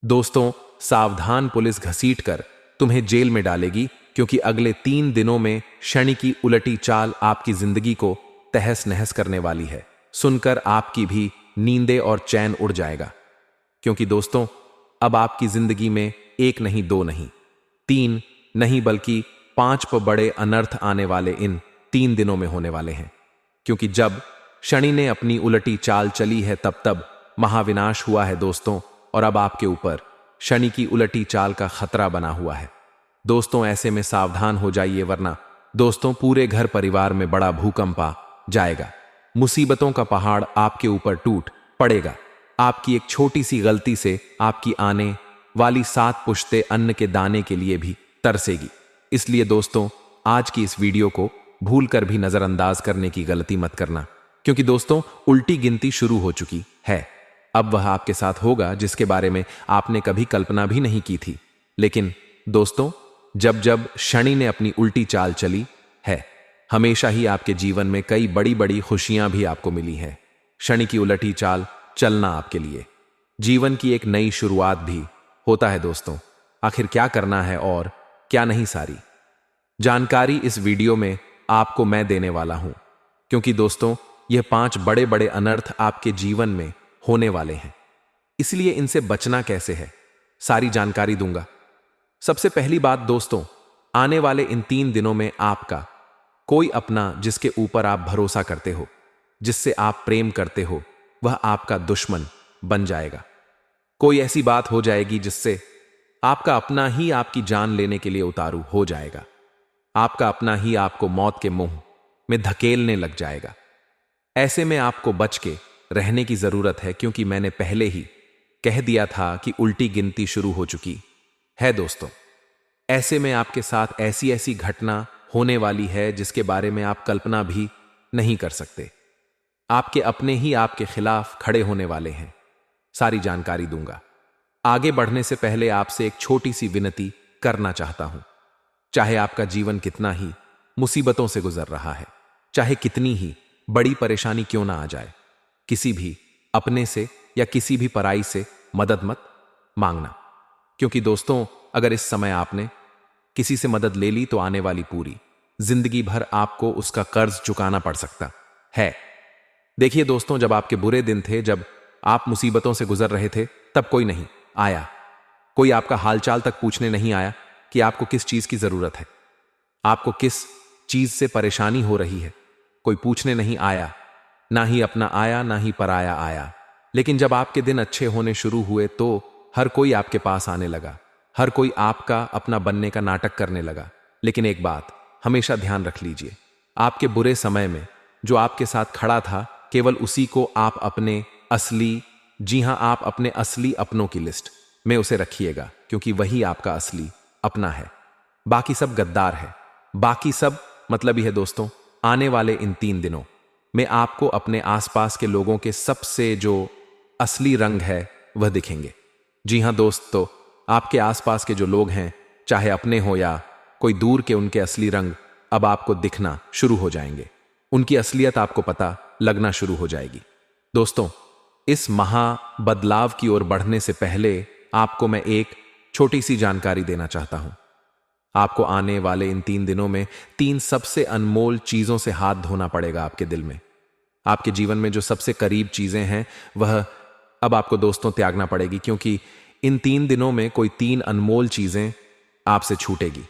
दोस्तों, सावधान, पुलिस घसीट कर तुम्हें जेल में डालेगी, क्योंकि अगले 3 दिनों में शनि की उलटी चाल आपकी जिंदगी को तहस नहस करने वाली है। सुनकर आपकी भी नींदें और चैन उड़ जाएगा। क्योंकि दोस्तों, अब आपकी जिंदगी में एक नहीं, दो नहीं, तीन नहीं, बल्कि 5 बड़े अनर्थ आने वाले इन 3 दिनों में होने वाले हैं। क्योंकि जब शनि ने अपनी उलटी चाल चली है तब महाविनाश हुआ है दोस्तों, और अब आपके ऊपर शनि की उलटी चाल का खतरा बना हुआ है। दोस्तों, ऐसे में सावधान हो जाइए, वरना दोस्तों पूरे घर परिवार में बड़ा भूकंप आ जाएगा। मुसीबतों का पहाड़ आपके ऊपर टूट पड़ेगा। आपकी एक छोटी सी गलती से आपकी आने वाली 7 पुश्तें अन्न के दाने के लिए भी तरसेगी। इसलिए दोस्तों, आज की इस वीडियो को भूलकर भी नजरअंदाज करने की गलती मत करना, क्योंकि दोस्तों उल्टी गिनती शुरू हो चुकी है। अब वह आपके साथ होगा जिसके बारे में आपने कभी कल्पना भी नहीं की थी। लेकिन दोस्तों, जब जब शनि ने अपनी उल्टी चाल चली है, हमेशा ही आपके जीवन में कई बड़ी बड़ी खुशियां भी आपको मिली हैं। शनि की उलटी चाल चलना आपके लिए जीवन की एक नई शुरुआत भी होता है। दोस्तों, आखिर क्या करना है और क्या नहीं, सारी जानकारी इस वीडियो में आपको मैं देने वाला हूं। क्योंकि दोस्तों, यह 5 बड़े बड़े अनर्थ आपके जीवन में होने वाले हैं, इसलिए इनसे बचना कैसे है, सारी जानकारी दूंगा। सबसे पहली बात दोस्तों, आने वाले इन 3 दिनों में आपका कोई अपना जिसके ऊपर आप भरोसा करते हो, जिससे आप प्रेम करते हो, वह आपका दुश्मन बन जाएगा। कोई ऐसी बात हो जाएगी जिससे आपका अपना ही आपकी जान लेने के लिए उतारू हो जाएगा। आपका अपना ही आपको मौत के मुंह में धकेलने लग जाएगा। ऐसे में आपको बच के रहने की जरूरत है, क्योंकि मैंने पहले ही कह दिया था कि उल्टी गिनती शुरू हो चुकी है। दोस्तों, ऐसे में आपके साथ ऐसी ऐसी घटना होने वाली है जिसके बारे में आप कल्पना भी नहीं कर सकते। आपके अपने ही आपके खिलाफ खड़े होने वाले हैं। सारी जानकारी दूंगा। आगे बढ़ने से पहले आपसे एक छोटी सी विनती करना चाहता हूं। चाहे आपका जीवन कितना ही मुसीबतों से गुजर रहा है, चाहे कितनी ही बड़ी परेशानी क्यों ना आ जाए, किसी भी अपने से या किसी भी पराई से मदद मत मांगना। क्योंकि दोस्तों, अगर इस समय आपने किसी से मदद ले ली तो आने वाली पूरी जिंदगी भर आपको उसका कर्ज चुकाना पड़ सकता है। देखिए दोस्तों, जब आपके बुरे दिन थे, जब आप मुसीबतों से गुजर रहे थे, तब कोई नहीं आया। कोई आपका हालचाल तक पूछने नहीं आया कि आपको किस चीज की जरूरत है, आपको किस चीज से परेशानी हो रही है। कोई पूछने नहीं आया, ना ही अपना आया, ना ही पराया आया। लेकिन जब आपके दिन अच्छे होने शुरू हुए तो हर कोई आपके पास आने लगा। हर कोई आपका अपना बनने का नाटक करने लगा। लेकिन एक बात हमेशा ध्यान रख लीजिए, आपके बुरे समय में जो आपके साथ खड़ा था, केवल उसी को आप अपने असली, जी हां, आप अपने असली अपनों की लिस्ट में उसे रखिएगा, क्योंकि वही आपका असली अपना है। बाकी सब गद्दार है, बाकी सब मतलब ही है। दोस्तों, आने वाले इन 3 दिनों में आपको अपने आसपास के लोगों के सबसे जो असली रंग है वह दिखेंगे। जी हां दोस्त, तो आपके आसपास के जो लोग हैं, चाहे अपने हो या कोई दूर के, उनके असली रंग अब आपको दिखना शुरू हो जाएंगे। उनकी असलियत आपको पता लगना शुरू हो जाएगी। दोस्तों, इस महा बदलाव की ओर बढ़ने से पहले आपको मैं एक छोटी सी जानकारी देना चाहता हूं। आपको आने वाले इन 3 दिनों में 3 सबसे अनमोल चीजों से हाथ धोना पड़ेगा। आपके दिल में, आपके जीवन में जो सबसे करीब चीजें हैं, वह अब आपको दोस्तों त्यागना पड़ेगी, क्योंकि इन 3 दिनों में कोई 3 अनमोल चीजें आपसे छूटेगी,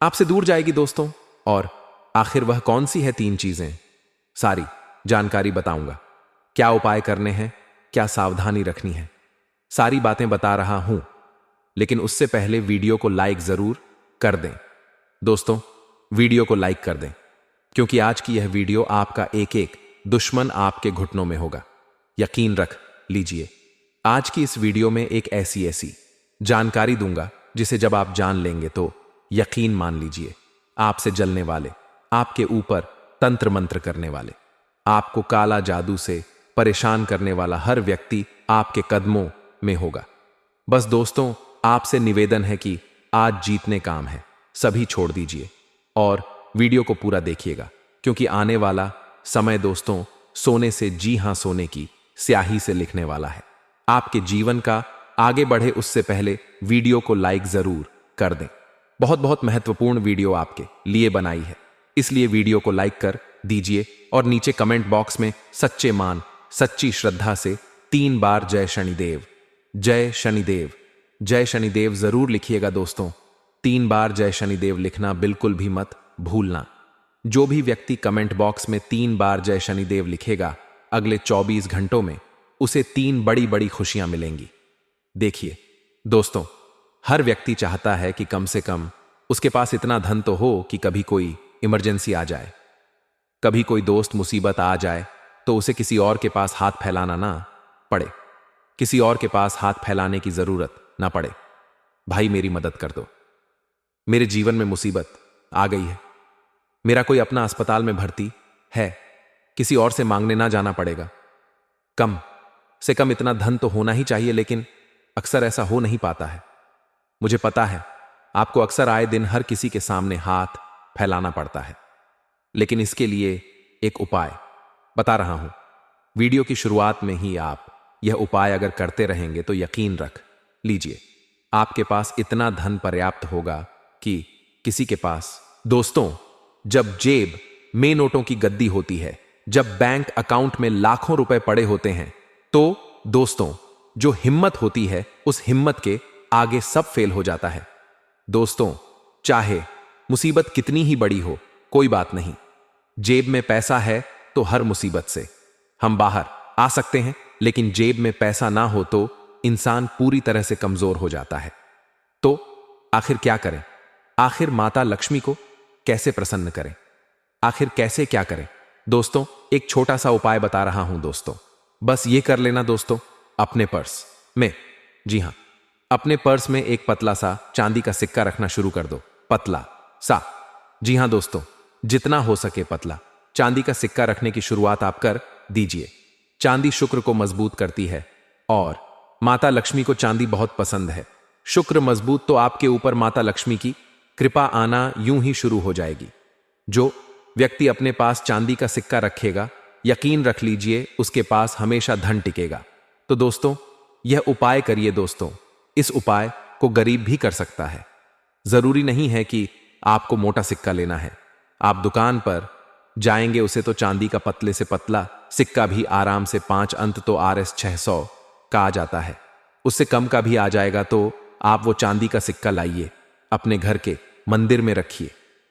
आपसे दूर जाएगी दोस्तों। और आखिर वह कौन सी है 3 चीजें, सारी जानकारी बताऊंगा। क्या उपाय करने हैं, क्या सावधानी रखनी है, सारी बातें बता रहा हूं। लेकिन उससे पहले वीडियो को लाइक जरूर कर दें। दोस्तों, वीडियो को लाइक कर दें, क्योंकि आज की यह वीडियो आपका एक एक दुश्मन आपके घुटनों में होगा। यकीन रख लीजिए, आज की इस वीडियो में एक ऐसी ऐसी जानकारी दूंगा जिसे जब आप जान लेंगे तो यकीन मान लीजिए, आपसे जलने वाले, आपके ऊपर तंत्र मंत्र करने वाले, आपको काला जादू से परेशान करने वाला हर व्यक्ति आपके कदमों में होगा। बस दोस्तों, आपसे निवेदन है कि आज जीतने काम है, सभी छोड़ दीजिए और वीडियो को पूरा देखिएगा, क्योंकि आने वाला समय दोस्तों सोने से, जी हां सोने की स्याही से लिखने वाला है। आपके जीवन का आगे बढ़े उससे पहले वीडियो को लाइक जरूर कर दें। बहुत बहुत महत्वपूर्ण वीडियो आपके लिए बनाई है, इसलिए वीडियो को लाइक कर दीजिए और नीचे कमेंट बॉक्स में सच्चे मान सच्ची श्रद्धा से 3 बार जय शनिदेव, जय शनिदेव, जय शनिदेव जरूर लिखिएगा दोस्तों। 3 बार जय शनिदेव लिखना बिल्कुल भी मत भूलना। जो भी व्यक्ति कमेंट बॉक्स में 3 बार जय शनिदेव लिखेगा, अगले 24 घंटों में उसे 3 बड़ी बड़ी खुशियां मिलेंगी। देखिए दोस्तों, हर व्यक्ति चाहता है कि कम से कम उसके पास इतना धन तो हो कि कभी कोई इमरजेंसी आ जाए, कभी कोई दोस्त मुसीबत आ जाए तो उसे किसी और के पास हाथ फैलाना ना पड़े, किसी और के पास हाथ फैलाने की जरूरत ना पड़े। भाई मेरी मदद कर दो, मेरे जीवन में मुसीबत आ गई है, मेरा कोई अपना अस्पताल में भर्ती है, किसी और से मांगने ना जाना पड़ेगा। कम से कम इतना धन तो होना ही चाहिए, लेकिन अक्सर ऐसा हो नहीं पाता है। मुझे पता है आपको अक्सर आए दिन हर किसी के सामने हाथ फैलाना पड़ता है, लेकिन इसके लिए एक उपाय बता रहा हूं। वीडियो की शुरुआत में ही आप यह उपाय अगर करते रहेंगे तो यकीन रख लीजिए आपके पास इतना धन पर्याप्त होगा कि किसी के पास। दोस्तों, जब जेब में नोटों की गद्दी होती है, जब बैंक अकाउंट में लाखों रुपए पड़े होते हैं, तो दोस्तों जो हिम्मत होती है उस हिम्मत के आगे सब फेल हो जाता है। दोस्तों, चाहे मुसीबत कितनी ही बड़ी हो, कोई बात नहीं, जेब में पैसा है तो हर मुसीबत से हम बाहर आ सकते हैं, लेकिन जेब में पैसा ना हो तो इंसान पूरी तरह से कमजोर हो जाता है। तो आखिर क्या करें? आखिर माता लक्ष्मी को कैसे प्रसन्न करें? आखिर कैसे क्या करें? दोस्तों, एक छोटा सा उपाय बता रहा हूं दोस्तों, बस ये कर लेना दोस्तों। अपने पर्स में, जी हां, अपने पर्स में एक पतला सा चांदी का सिक्का रखना शुरू कर दो। पतला सा, जी हां दोस्तों, जितना हो सके पतला चांदी का सिक्का रखने की शुरुआत आप कर दीजिए। चांदी शुक्र को मजबूत करती है और माता लक्ष्मी को चांदी बहुत पसंद है। शुक्र मजबूत तो आपके ऊपर माता लक्ष्मी की कृपा आना यूं ही शुरू हो जाएगी। जो व्यक्ति अपने पास चांदी का सिक्का रखेगा, यकीन रख लीजिए उसके पास हमेशा धन टिकेगा। तो दोस्तों, यह उपाय करिए दोस्तों। इस उपाय को गरीब भी कर सकता है। जरूरी नहीं है कि आपको मोटा सिक्का लेना है। आप दुकान पर जाएंगे, उसे तो चांदी का पतले से पतला सिक्का भी आराम से 5 अंक तो RS 600 का आ जाता है। उससे कम का भी आ जाएगा, तो आप वो चांदी का सिक्का लाइए, अपने घर के मंदिर में रखिए।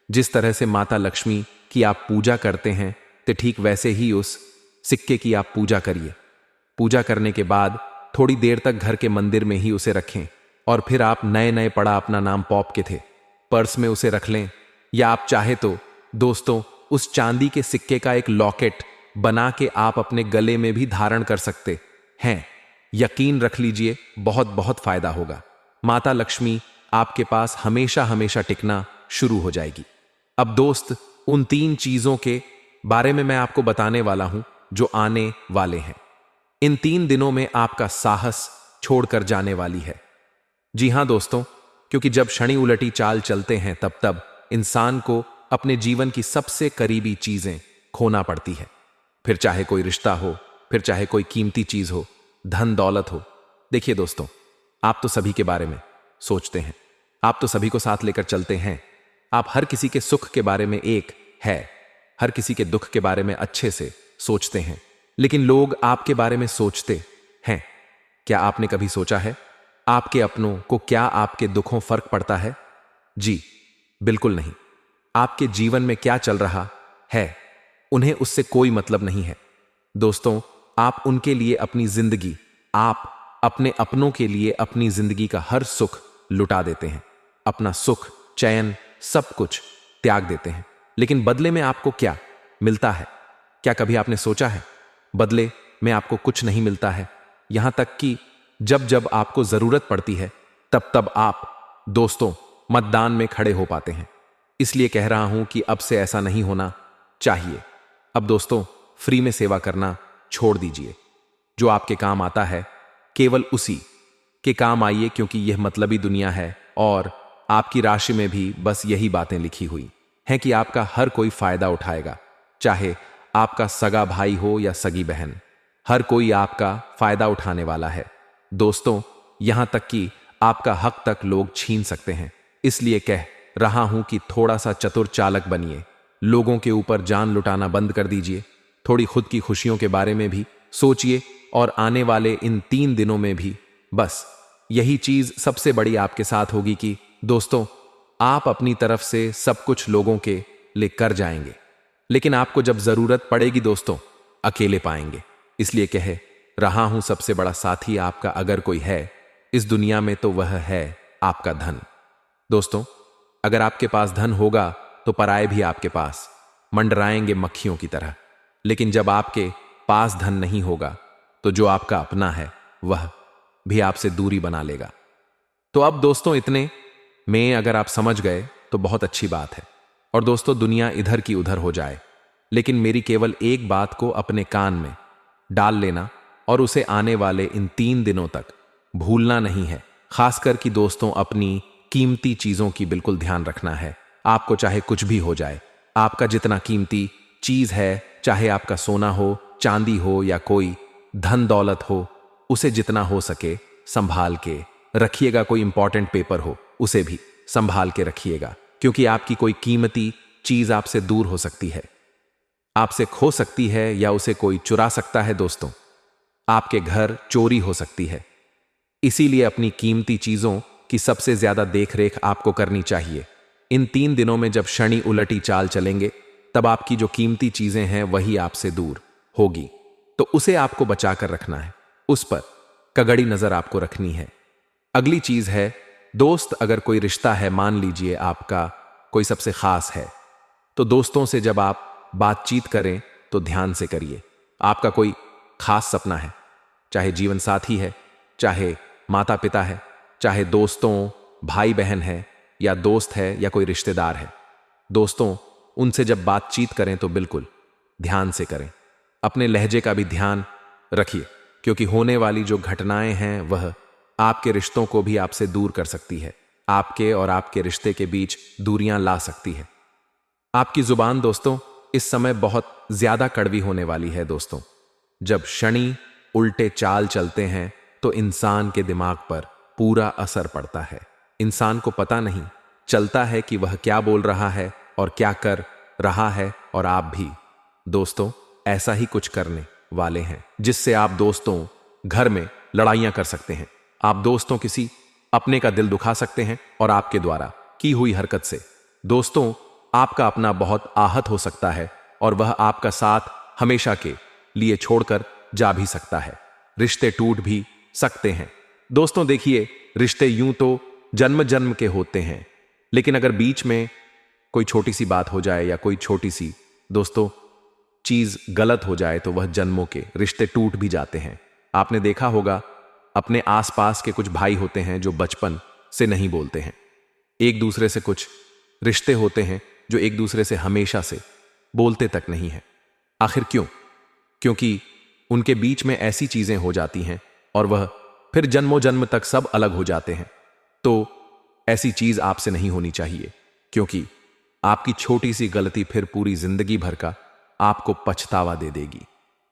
जिस तरह से माता लक्ष्मी की आप पूजा करते हैं, तो ठीक वैसे ही उस सिक्के की आप पूजा करिए। पूजा करने के बाद थोड़ी देर तक घर के मंदिर में ही उसे रखें और फिर आप नए नए पड़ा अपना नाम पॉप के थे पर्स में उसे रख लें, या आप चाहे तो दोस्तों उस चांदी के सिक्के का एक लॉकेट बना के आप अपने गले में भी धारण कर सकते हैं। यकीन रख लीजिए बहुत बहुत फायदा होगा। माता लक्ष्मी आपके पास हमेशा हमेशा टिकना शुरू हो जाएगी। अब दोस्त, उन 3 चीजों के बारे में मैं आपको बताने वाला हूं जो आने वाले हैं। इन 3 दिनों में आपका साहस छोड़कर जाने वाली है। जी हां दोस्तों, क्योंकि जब शनि उलटी चाल चलते हैं तब इंसान को अपने जीवन की सबसे करीबी चीजें खोना पड़ती है। फिर चाहे कोई रिश्ता हो, फिर चाहे कोई कीमती चीज हो, धन दौलत हो। देखिए दोस्तों, आप तो सभी के बारे में सोचते हैं, आप तो सभी को साथ लेकर चलते हैं। आप हर किसी के सुख के बारे में एक है, हर किसी के दुख के बारे में अच्छे से सोचते हैं, लेकिन लोग आपके बारे में सोचते हैं। क्या आपने कभी सोचा है आपके अपनों को क्या आपके दुखों फर्क पड़ता है? जी बिल्कुल नहीं। आपके जीवन में क्या चल रहा है उन्हें उससे कोई मतलब नहीं है। दोस्तों, आप उनके लिए अपनी जिंदगी, आप अपने अपनों के लिए अपनी जिंदगी का हर सुख लुटा देते हैं, अपना सुख, चैन, सब कुछ त्याग देते हैं। लेकिन बदले में आपको क्या मिलता है? क्या कभी आपने सोचा है? बदले में आपको कुछ नहीं मिलता है। यहां तक कि जब जब आपको जरूरत पड़ती है तब आप दोस्तों मतदान में खड़े हो पाते हैं। इसलिए कह रहा हूं कि अब से ऐसा नहीं होना चाहिए। अब दोस्तों, फ्री में सेवा करना छोड़ दीजिए। जो आपके काम आता है केवल उसी के काम आइए, क्योंकि यह मतलबी दुनिया है और आपकी राशि में भी बस यही बातें लिखी हुई हैं कि आपका हर कोई फायदा उठाएगा। चाहे आपका सगा भाई हो या सगी बहन, हर कोई आपका फायदा उठाने वाला है। दोस्तों, यहां तक कि आपका हक तक लोग छीन सकते हैं। इसलिए कह रहा हूं कि थोड़ा सा चतुर चालक बनिए, लोगों के ऊपर जान लुटाना बंद कर दीजिए, थोड़ी खुद की खुशियों के बारे में भी सोचिए और आने वाले इन 3 दिनों में भी बस यही चीज सबसे बड़ी आपके साथ होगी कि दोस्तों, आप अपनी तरफ से सब कुछ लोगों के लिए कर जाएंगे, लेकिन आपको जब जरूरत पड़ेगी दोस्तों, अकेले पाएंगे। इसलिए कह रहा हूं सबसे बड़ा साथी आपका अगर कोई है इस दुनिया में तो वह है आपका धन। दोस्तों, अगर आपके पास धन होगा तो पराये भी आपके पास मंडराएंगे मक्खियों की तरह, लेकिन जब आपके पास धन नहीं होगा तो जो आपका अपना है वह भी आपसे दूरी बना लेगा। तो अब दोस्तों, इतने में अगर आप समझ गए तो बहुत अच्छी बात है। और दोस्तों, दुनिया इधर की उधर हो जाए, लेकिन मेरी केवल एक बात को अपने कान में डाल लेना और उसे आने वाले इन 3 दिनों तक भूलना नहीं है। खासकर कि दोस्तों, अपनी कीमती चीजों की बिल्कुल ध्यान रखना है। आपको चाहे कुछ भी हो जाए, आपका जितना कीमती चीज है, चाहे आपका सोना हो, चांदी हो या कोई धन दौलत हो, उसे जितना हो सके संभाल के रखिएगा। कोई इंपॉर्टेंट पेपर हो उसे भी संभाल के रखिएगा, क्योंकि आपकी कोई कीमती चीज आपसे दूर हो सकती है, आपसे खो सकती है या उसे कोई चुरा सकता है। दोस्तों, आपके घर चोरी हो सकती है। इसीलिए अपनी कीमती चीजों की सबसे ज्यादा देखरेख आपको करनी चाहिए। इन 3 दिनों में जब शनि उलटी चाल चलेंगे, तब आपकी जो कीमती चीजें हैं वही आपसे दूर होगी, तो उसे आपको बचा कर रखना है, उस पर कगड़ी नजर आपको रखनी है। अगली चीज है दोस्त, अगर कोई रिश्ता है, मान लीजिए आपका कोई सबसे खास है, तो दोस्तों से जब आप बातचीत करें तो ध्यान से करिए। आपका कोई खास सपना है, चाहे जीवन साथी है, चाहे माता पिता है, चाहे दोस्तों भाई बहन है, या दोस्त है या कोई रिश्तेदार है, दोस्तों उनसे जब बातचीत करें तो बिल्कुल ध्यान से करें। अपने लहजे का भी ध्यान रखिए, क्योंकि होने वाली जो घटनाएं हैं वह आपके रिश्तों को भी आपसे दूर कर सकती है, आपके और आपके रिश्ते के बीच दूरियां ला सकती है। आपकी जुबान दोस्तों इस समय बहुत ज्यादा कड़वी होने वाली है। दोस्तों, जब शनि उल्टे चाल चलते हैं तो इंसान के दिमाग पर पूरा असर पड़ता है। इंसान को पता नहीं चलता है कि वह क्या बोल रहा है और क्या कर रहा है, और आप भी दोस्तों ऐसा ही कुछ करने वाले हैं, जिससे आप दोस्तों घर में लड़ाइयां कर सकते हैं। आप दोस्तों किसी अपने का दिल दुखा सकते हैं, और आपके द्वारा की हुई हरकत से दोस्तों आपका अपना बहुत आहत हो सकता है, और वह आपका साथ हमेशा के लिए छोड़कर जा भी सकता है। रिश्ते टूट भी सकते हैं। दोस्तों देखिए, रिश्ते यूं तो जन्म जन्म के होते हैं, लेकिन अगर बीच में कोई छोटी सी बात हो जाए या कोई छोटी सी दोस्तों चीज गलत हो जाए तो वह जन्मों के रिश्ते टूट भी जाते हैं। आपने देखा होगा, अपने आसपास के कुछ भाई होते हैं जो बचपन से नहीं बोलते हैं, एक दूसरे से कुछ रिश्ते होते हैं जो एक दूसरे से हमेशा से बोलते तक नहीं है। आखिर क्यों? क्योंकि उनके बीच में ऐसी चीजें हो जाती हैं और वह फिर जन्मों जन्म तक सब अलग हो जाते हैं। तो ऐसी चीज आपसे नहीं होनी चाहिए, क्योंकि आपकी छोटी सी गलती फिर पूरी जिंदगी भर का आपको पछतावा दे देगी।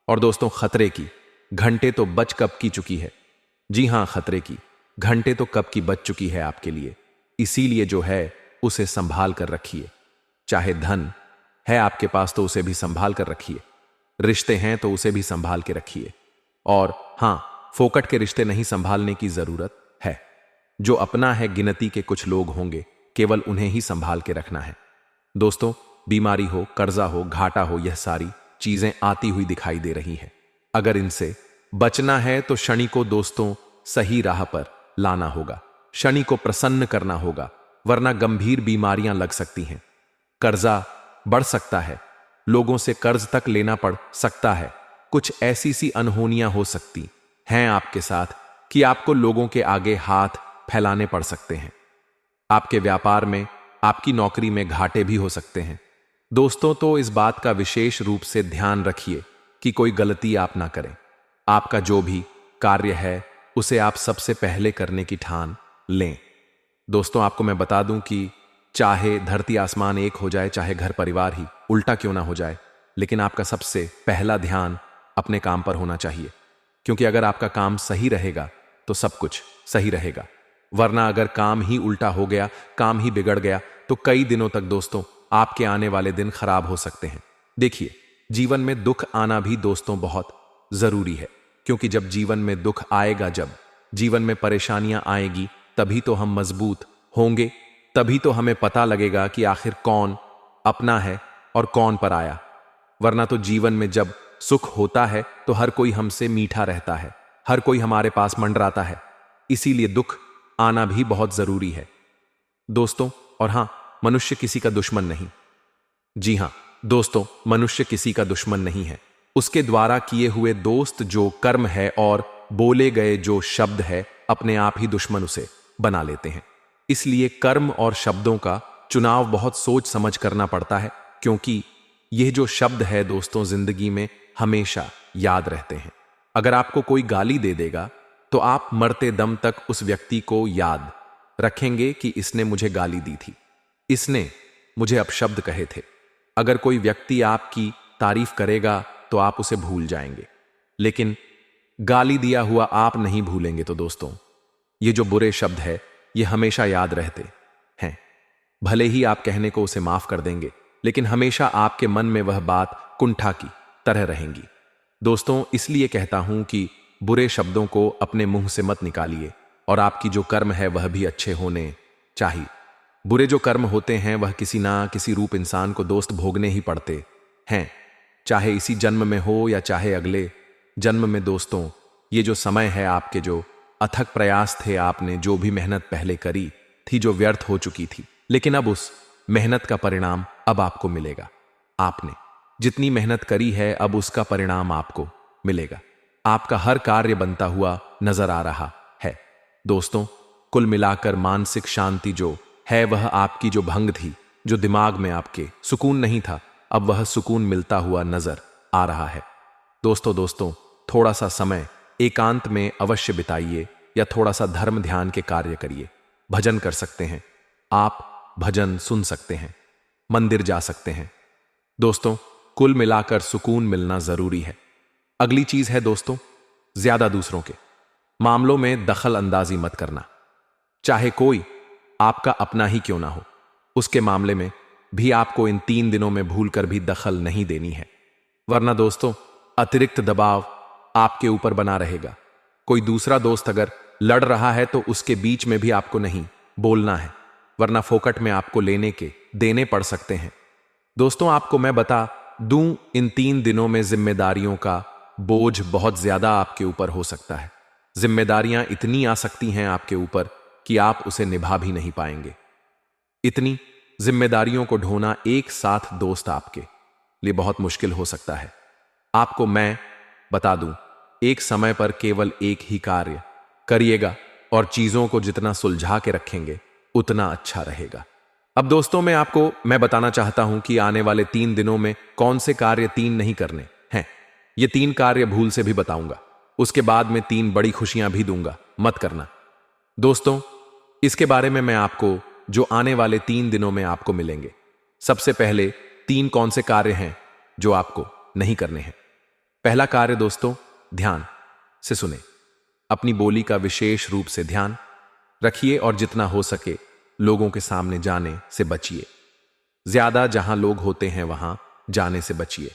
और दोस्तों, खतरे की घंटे तो बज कब की चुकी है। जी हां, खतरे की घंटे तो कब की बज चुकी है आपके लिए। इसीलिए जो है उसे संभाल कर रखिए। चाहे धन है आपके पास तो उसे भी संभाल कर रखिए, रिश्ते हैं तो उसे भी संभाल के रखिए। और हां, फोकट के रिश्ते नहीं संभालने की जरूरत है। जो अपना है, गिनती के कुछ लोग होंगे, केवल उन्हें ही संभाल के रखना है। दोस्तों, बीमारी हो, कर्जा हो, घाटा हो, यह सारी चीजें आती हुई दिखाई दे रही हैं। अगर इनसे बचना है तो शनि को दोस्तों सही राह पर लाना होगा, शनि को प्रसन्न करना होगा, वरना गंभीर बीमारियां लग सकती हैं, कर्जा बढ़ सकता है, लोगों से कर्ज तक लेना पड़ सकता है। कुछ ऐसी सी अनहोनियां हो सकती हैं आपके साथ कि आपको लोगों के आगे हाथ फैलाने पड़ सकते हैं। आपके व्यापार में, आपकी नौकरी में घाटे भी हो सकते हैं। दोस्तों, तो इस बात का विशेष रूप से ध्यान रखिए कि कोई गलती आप ना करें। आपका जो भी कार्य है उसे आप सबसे पहले करने की ठान लें। दोस्तों, आपको मैं बता दूं कि चाहे धरती आसमान एक हो जाए, चाहे घर परिवार ही उल्टा क्यों ना हो जाए, लेकिन आपका सबसे पहला ध्यान अपने काम पर होना चाहिए। क्योंकि अगर आपका काम सही रहेगा तो सब कुछ सही रहेगा। वरना अगर काम ही उल्टा हो गया, काम ही बिगड़ गया, तो कई दिनों तक दोस्तों आपके आने वाले दिन खराब हो सकते हैं। देखिए, जीवन में दुख आना भी दोस्तों बहुत जरूरी है, क्योंकि जब जीवन में दुख आएगा, जब जीवन में परेशानियां आएगी, तभी तो हम मजबूत होंगे, तभी तो हमें पता लगेगा कि आखिर कौन अपना है और कौन पराया। वरना तो जीवन में जब सुख होता है तो हर कोई हमसे मीठा रहता है, हर कोई हमारे पास मंडराता है। इसीलिए दुख आना भी बहुत जरूरी है दोस्तों। और हां, मनुष्य किसी का दुश्मन नहीं। जी हां दोस्तों, मनुष्य किसी का दुश्मन नहीं है। उसके द्वारा किए हुए दोस्त जो कर्म है और बोले गए जो शब्द है, अपने आप ही दुश्मन उसे बना लेते हैं। इसलिए कर्म और शब्दों का चुनाव बहुत सोच समझ करना पड़ता है, क्योंकि यह जो शब्द है दोस्तों जिंदगी में हमेशा याद रहते हैं। अगर आपको कोई गाली दे देगा तो आप मरते दम तक उस व्यक्ति को याद रखेंगे कि इसने मुझे गाली दी थी, इसने मुझे अपशब्द कहे थे। अगर कोई व्यक्ति आपकी तारीफ करेगा तो आप उसे भूल जाएंगे, लेकिन गाली दिया हुआ आप नहीं भूलेंगे। तो दोस्तों, ये जो बुरे शब्द है ये हमेशा याद रहते हैं। भले ही आप कहने को उसे माफ कर देंगे, लेकिन हमेशा आपके मन में वह बात कुंठा की तरह रहेंगी। दोस्तों, इसलिए कहता हूं कि बुरे शब्दों को अपने मुंह से मत निकालिए, और आपकी जो कर्म है वह भी अच्छे होने चाहिए। बुरे जो कर्म होते हैं वह किसी ना किसी रूप इंसान को दोस्त भोगने ही पड़ते हैं, चाहे इसी जन्म में हो या चाहे अगले जन्म में। दोस्तों, ये जो समय है, आपके जो अथक प्रयास थे, आपने जो भी मेहनत पहले करी थी जो व्यर्थ हो चुकी थी, लेकिन अब उस मेहनत का परिणाम अब आपको मिलेगा। आपने जितनी मेहनत करी है अब उसका परिणाम आपको मिलेगा। आपका हर कार्य बनता हुआ नजर आ रहा है। दोस्तों, कुल मिलाकर मानसिक शांति जो है वह आपकी जो भंग थी, जो दिमाग में आपके सुकून नहीं था, अब वह सुकून मिलता हुआ नजर आ रहा है। दोस्तों, थोड़ा सा समय एकांत में अवश्य बिताइए, या थोड़ा सा धर्म ध्यान के कार्य करिए। भजन कर सकते हैं आप, भजन सुन सकते हैं, मंदिर जा सकते हैं। दोस्तों, कुल मिलाकर सुकून मिलना जरूरी है। अगली चीज है दोस्तों, ज्यादा दूसरों के मामलों में दखल अंदाजी मत करना। चाहे कोई आपका अपना ही क्यों ना हो, उसके मामले में भी आपको इन 3 दिनों में भूलकर भी दखल नहीं देनी है। वरना दोस्तों, अतिरिक्त दबाव आपके ऊपर बना रहेगा। कोई दूसरा दोस्त अगर लड़ रहा है तो उसके बीच में भी आपको नहीं बोलना है, वरना फोकट में आपको लेने के देने पड़ सकते हैं। दोस्तों, आपको मैं बता दूं, इन 3 दिनों में जिम्मेदारियों का बोझ बहुत ज्यादा आपके ऊपर हो सकता है। जिम्मेदारियां इतनी आ सकती हैं आपके ऊपर कि आप उसे निभा भी नहीं पाएंगे। इतनी जिम्मेदारियों को ढोना एक साथ दोस्त आपके लिए बहुत मुश्किल हो सकता है। आपको मैं बता दूं, एक समय पर केवल एक ही कार्य करिएगा, और चीजों को जितना सुलझा के रखेंगे उतना अच्छा रहेगा। अब दोस्तों, मैं बताना चाहता हूं कि आने वाले 3 दिनों में कौन से कार्य 3 नहीं करने हैं। ये 3 कार्य भूल से भी बताऊंगा, उसके बाद में 3 बड़ी खुशियां भी दूंगा, मत करना। दोस्तों, इसके बारे में मैं आपको जो आने वाले 3 दिनों में आपको मिलेंगे। सबसे पहले 3 कौन से कार्य हैं जो आपको नहीं करने हैं। पहला कार्य दोस्तों, ध्यान से सुने। अपनी बोली का विशेष रूप से ध्यान रखिए, और जितना हो सके लोगों के सामने जाने से बचिए। ज्यादा जहां लोग होते हैं वहां जाने से बचिए,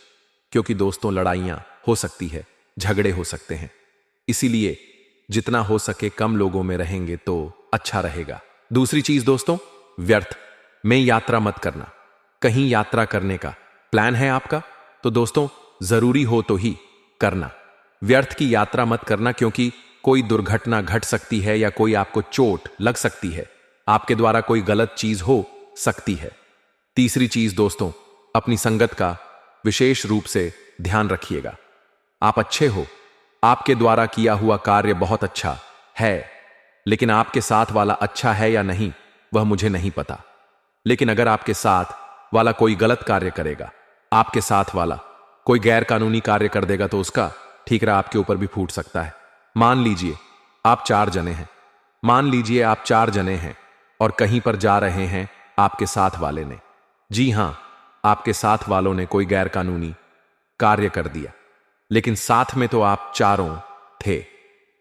क्योंकि दोस्तों लड़ाइयां हो सकती है, झगड़े हो सकते हैं। इसीलिए जितना हो सके कम लोगों में रहेंगे तो अच्छा रहेगा। दूसरी चीज दोस्तों, व्यर्थ में यात्रा मत करना। कहीं यात्रा करने का प्लान है आपका तो दोस्तों जरूरी हो तो ही करना। व्यर्थ की यात्रा मत करना, क्योंकि कोई दुर्घटना घट सकती है या कोई आपको चोट लग सकती है, आपके द्वारा कोई गलत चीज हो सकती है। तीसरी चीज दोस्तों, अपनी संगत का विशेष रूप से ध्यान रखिएगा। आप अच्छे हो, आपके द्वारा किया हुआ कार्य बहुत अच्छा है, लेकिन आपके साथ वाला अच्छा है या नहीं वह मुझे नहीं पता। लेकिन अगर आपके साथ वाला कोई गलत कार्य करेगा, आपके साथ वाला कोई गैर कानूनी कार्य कर देगा, तो उसका ठीकरा आपके ऊपर भी फूट सकता है। मान लीजिए आप 4 जने हैं, मान लीजिए आप 4 जने हैं और कहीं पर जा रहे हैं आपके साथ वाले ने, जी हां, आपके साथ वालों ने कोई गैर कानूनी कार्य कर दिया, लेकिन साथ में तो आप चारों थे।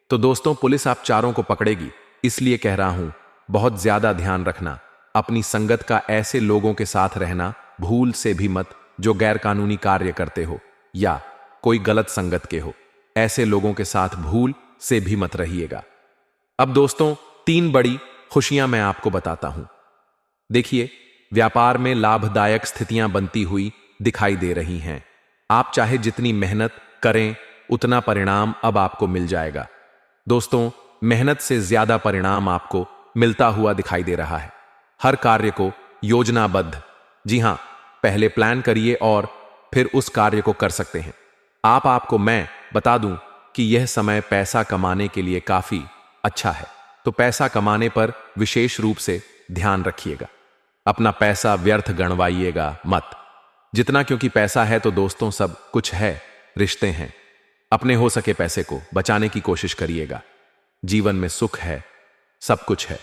तो दोस्तों, पुलिस आप चारों को पकड़ेगी, इसलिए कह रहा हूं, बहुत ज्यादा ध्यान रखना। अपनी संगत का ऐसे लोगों के साथ रहना भूल से भी मत जो गैरकानूनी कार्य करते हो या कोई गलत संगत के हो। ऐसे लोगों के साथ भूल से भी मत रहिएगा। अब दोस्तों, 3 बड़ी खुशियां मैं आपको बताता हूं। देखिए, व्यापार में लाभदायक स्थितियां बनती हुई दिखाई दे रही हैं। आप चाहे जितनी मेहनत करें, उतना परिणाम अब आपको मिल जाएगा। दोस्तों, मेहनत से ज्यादा परिणाम आपको मिलता हुआ दिखाई दे रहा है। हर कार्य को योजनाबद्ध, जी हां, पहले प्लान करिए और फिर उस कार्य को कर सकते हैं। आपको मैं बता दूं कि यह समय पैसा कमाने के लिए काफी अच्छा है। तो पैसा कमाने पर विशेष रूप से ध्यान रखिएगा। अपना पैसा व्यर्थ गणवाइएगा मत। जितना, क्योंकि पैसा है तो दोस्तों सब कुछ है, रिश्ते हैं। अपने हो सके पैसे को बचाने की कोशिश करिएगा। जीवन में सुख है, सब कुछ है।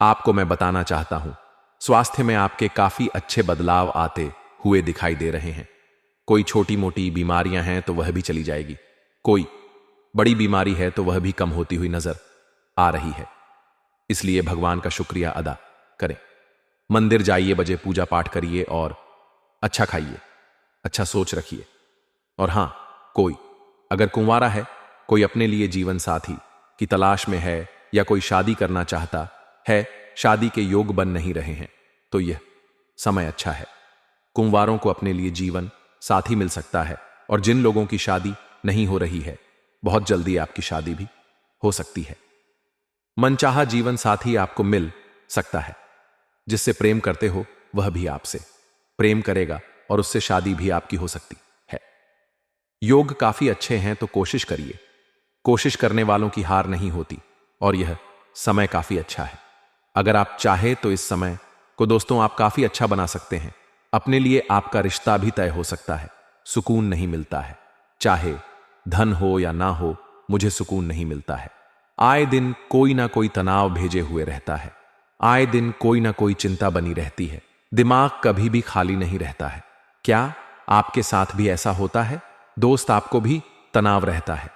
आपको मैं बताना चाहता हूं, स्वास्थ्य में आपके काफी अच्छे बदलाव आते हुए दिखाई दे रहे हैं। कोई छोटी मोटी बीमारियां हैं तो वह भी चली जाएगी, कोई बड़ी बीमारी है तो वह भी कम होती हुई नजर आ रही है। इसलिए भगवान का शुक्रिया अदा करें। मंदिर जाइए, बजे पूजा पाठ करिए और अच्छा खाइए, अच्छा सोच रखिए। और हां, कोई अगर कुंवारा है, कोई अपने लिए जीवन साथी की तलाश में है या कोई शादी करना चाहता है, शादी के योग बन नहीं रहे हैं, तो यह समय अच्छा है। कुंवारों को अपने लिए जीवन साथी मिल सकता है। और जिन लोगों की शादी नहीं हो रही है, बहुत जल्दी आपकी शादी भी हो सकती है। मनचाहा जीवन साथी आपको मिल सकता है। जिससे प्रेम करते हो वह भी आपसे प्रेम करेगा और उससे शादी भी आपकी हो सकती है। योग काफी अच्छे हैं तो कोशिश करिए। कोशिश करने वालों की हार नहीं होती और यह समय काफी अच्छा है। अगर आप चाहे तो इस समय को दोस्तों आप काफी अच्छा बना सकते हैं। अपने लिए आपका रिश्ता भी तय हो सकता है। सुकून नहीं मिलता है, चाहे धन हो या ना हो, मुझे सुकून नहीं मिलता है। आए दिन कोई ना कोई तनाव भेजे हुए रहता है। आए दिन कोई ना कोई चिंता बनी रहती है। दिमाग कभी भी खाली नहीं रहता है। क्या आपके साथ भी ऐसा होता है? दोस्त, आपको भी तनाव रहता है।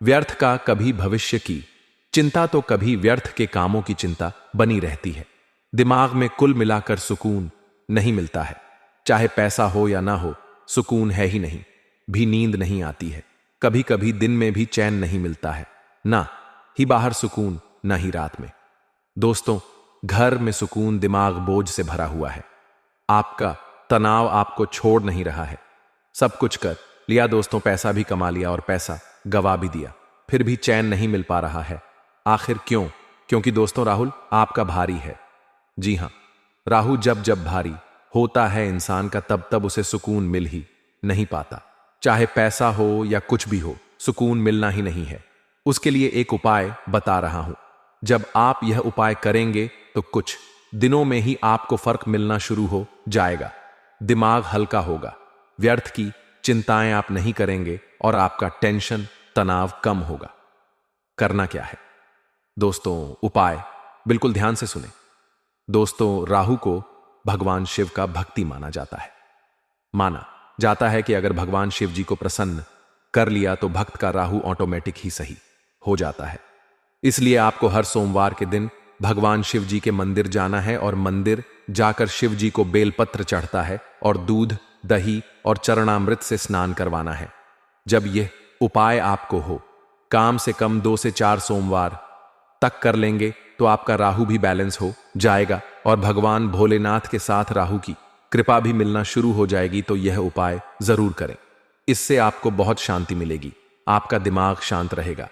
व्यर्थ का कभी भविष्य की चिंता तो कभी व्यर्थ के कामों की चिंता बनी रहती है। दिमाग में कुल मिलाकर सुकून नहीं मिलता है। चाहे पैसा हो या ना हो, सुकून है ही नहीं। भी नींद नहीं आती है। कभी कभी दिन में भी चैन नहीं मिलता है, ना ही बाहर सुकून, ना ही रात में। दोस्तों, घर में सुकून दिमाग बोझ से भरा हुआ है। आपका तनाव आपको छोड़ नहीं रहा है। सब कुछ कर लिया दोस्तों, पैसा भी कमा लिया और पैसा गवा भी दिया, फिर भी चैन नहीं मिल पा रहा है। आखिर क्यों? क्योंकि दोस्तों राहुल आपका भारी है। जी हां, राहु जब जब भारी होता है इंसान का, तब तब उसे सुकून मिल ही नहीं पाता। चाहे पैसा हो या कुछ भी हो, सुकून मिलना ही नहीं है। उसके लिए एक उपाय बता रहा हूं। जब आप यह उपाय करेंगे तो कुछ दिनों में ही आपको फर्क मिलना शुरू हो जाएगा। दिमाग हल्का होगा, व्यर्थ की चिंताएं आप नहीं करेंगे और आपका टेंशन तनाव कम होगा। करना क्या है दोस्तों? उपाय बिल्कुल ध्यान से सुने। दोस्तों, राहु को भगवान शिव का भक्ति माना जाता है। माना जाता है कि अगर भगवान शिव जी को प्रसन्न कर लिया तो भक्त का राहु ऑटोमेटिक ही सही हो जाता है। इसलिए आपको हर सोमवार के दिन भगवान शिव जी के मंदिर जाना है और मंदिर जाकर शिव जी को बेलपत्र चढ़ता है और दूध, दही और चरणामृत से स्नान करवाना है। जब यह उपाय आपको हो, काम से कम 2 से 4 सोमवार तक कर लेंगे तो आपका राहु भी बैलेंस हो जाएगा और भगवान भोलेनाथ के साथ राहु की कृपा भी मिलना शुरू हो जाएगी। तो यह उपाय जरूर करें। इससे आपको बहुत शांति मिलेगी, आपका दिमाग शांत रहेगा।